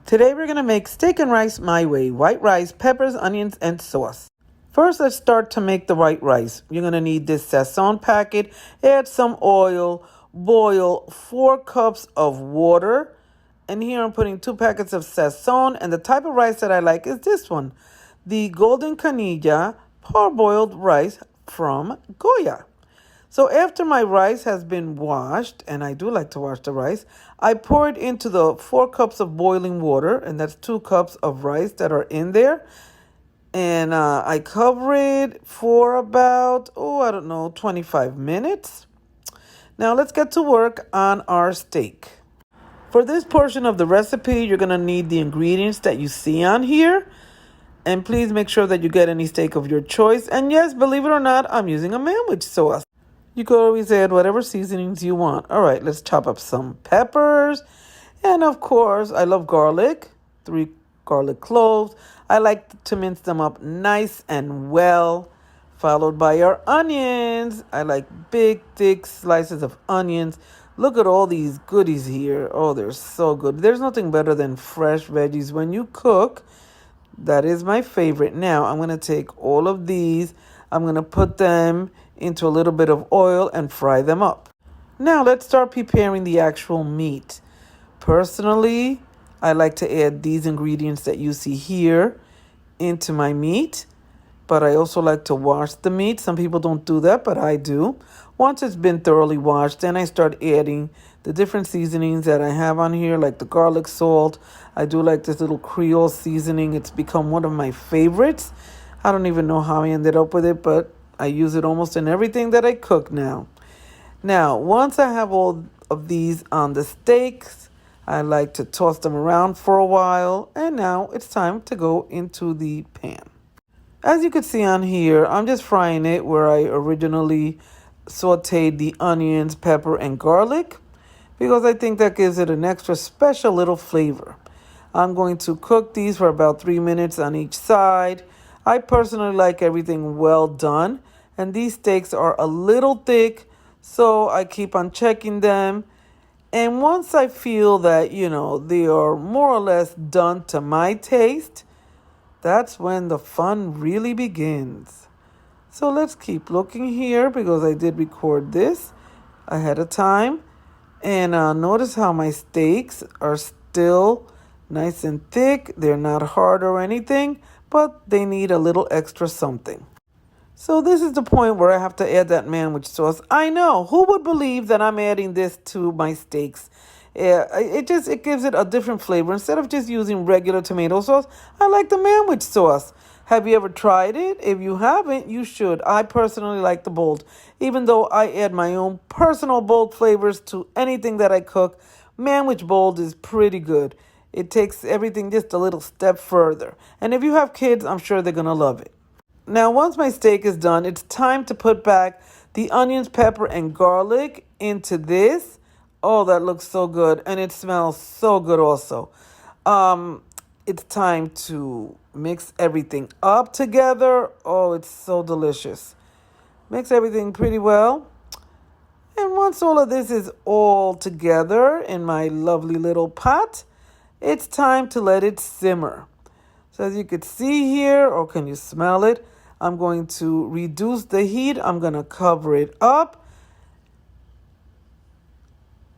Today we're going to make steak and rice my way. White rice, peppers, onions, and sauce. First, let's start to make the white rice. You're going to need this Sazon packet. Add some oil. Boil 4 cups of water. And here I'm putting 2 packets of Sazon. And the type of rice that I like is this one. The Golden Canilla parboiled rice from Goya. So after my rice has been washed, and I do like to wash the rice, I pour it into the 4 cups of boiling water, and that's 2 cups of rice that are in there. And I cover it for about, 25 minutes. Now let's get to work on our steak. For this portion of the recipe, you're going to need the ingredients that you see on here. And please make sure that you get any steak of your choice. And yes, believe it or not, I'm using a manwich sauce. You could always add whatever seasonings you want. All right, let's chop up some peppers. And of course, I love garlic. 3 garlic cloves. I like to mince them up nice and well. Followed by our onions. I like big, thick slices of onions. Look at all these goodies here. Oh, they're so good. There's nothing better than fresh veggies when you cook. That is my favorite. Now, I'm going to take all of these. I'm going to put them into a little bit of oil and fry them up. Now, let's start preparing the actual meat. Personally, I like to add these ingredients that you see here into my meat. But I also like to wash the meat. Some people don't do that, but I do. Once it's been thoroughly washed, then I start adding the different seasonings that I have on here, like the garlic salt. I do like this little Creole seasoning. It's become one of my favorites. I don't even know how I ended up with it, but I use it almost in everything that I cook now. Now, once I have all of these on the steaks, I like to toss them around for a while. And now it's time to go into the pan. As you can see on here, I'm just frying it where I originally sauteed the onions, pepper, and garlic because I think that gives it an extra special little flavor. I'm going to cook these for about 3 minutes on each side. I personally like everything well done, and these steaks are a little thick, so I keep on checking them. And once I feel that, they are more or less done to my taste, that's when the fun really begins. So let's keep looking here because I did record this ahead of time. And notice how my steaks are still nice and thick. They're not hard or anything, but they need a little extra something. So this is the point where I have to add that manwich sauce. I know, who would believe that I'm adding this to my steaks? It gives it a different flavor. Instead of just using regular tomato sauce, I like the manwich sauce. Have you ever tried it? If you haven't, you should. I personally like the bold. Even though I add my own personal bold flavors to anything that I cook, manwich bold is pretty good. It takes everything just a little step further. And if you have kids, I'm sure they're going to love it. Now, once my steak is done, it's time to put back the onions, pepper, and garlic into this. Oh, that looks so good. And it smells so good also. It's time to mix everything up together. Oh, it's so delicious. Mix everything pretty well. And once all of this is all together in my lovely little pot, it's time to let it simmer. So as you can see here, or can you smell it? I'm going to reduce the heat. I'm going to cover it up.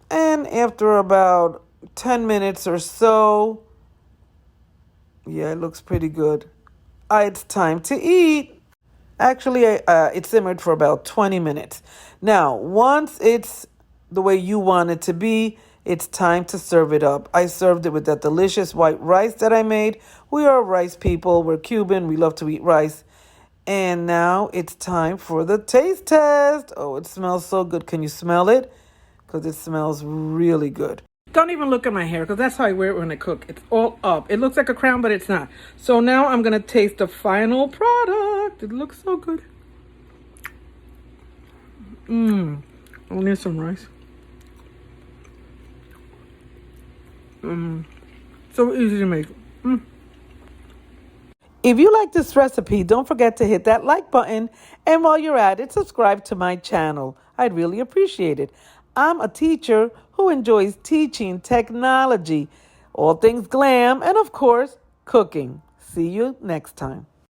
And after about 10 minutes or so, yeah, it looks pretty good. It's time to eat. Actually, it simmered for about 20 minutes. Now, once it's the way you want it to be, it's time to serve it up. I served it with that delicious white rice that I made. We are rice people. We're Cuban. We love to eat rice. And now it's time for the taste test. Oh, it smells so good. Can you smell it? Because it smells really good. Don't even look at my hair because that's how I wear it when I cook. It's all up. It looks like a crown, but it's not. So now I'm going to taste the final product. It looks so good. I need some rice. So easy to make. If you like this recipe, don't forget to hit that like button. And while you're at it, subscribe to my channel. I'd really appreciate it. I'm a teacher who enjoys teaching technology. all things glam, and of course, cooking. See you next time.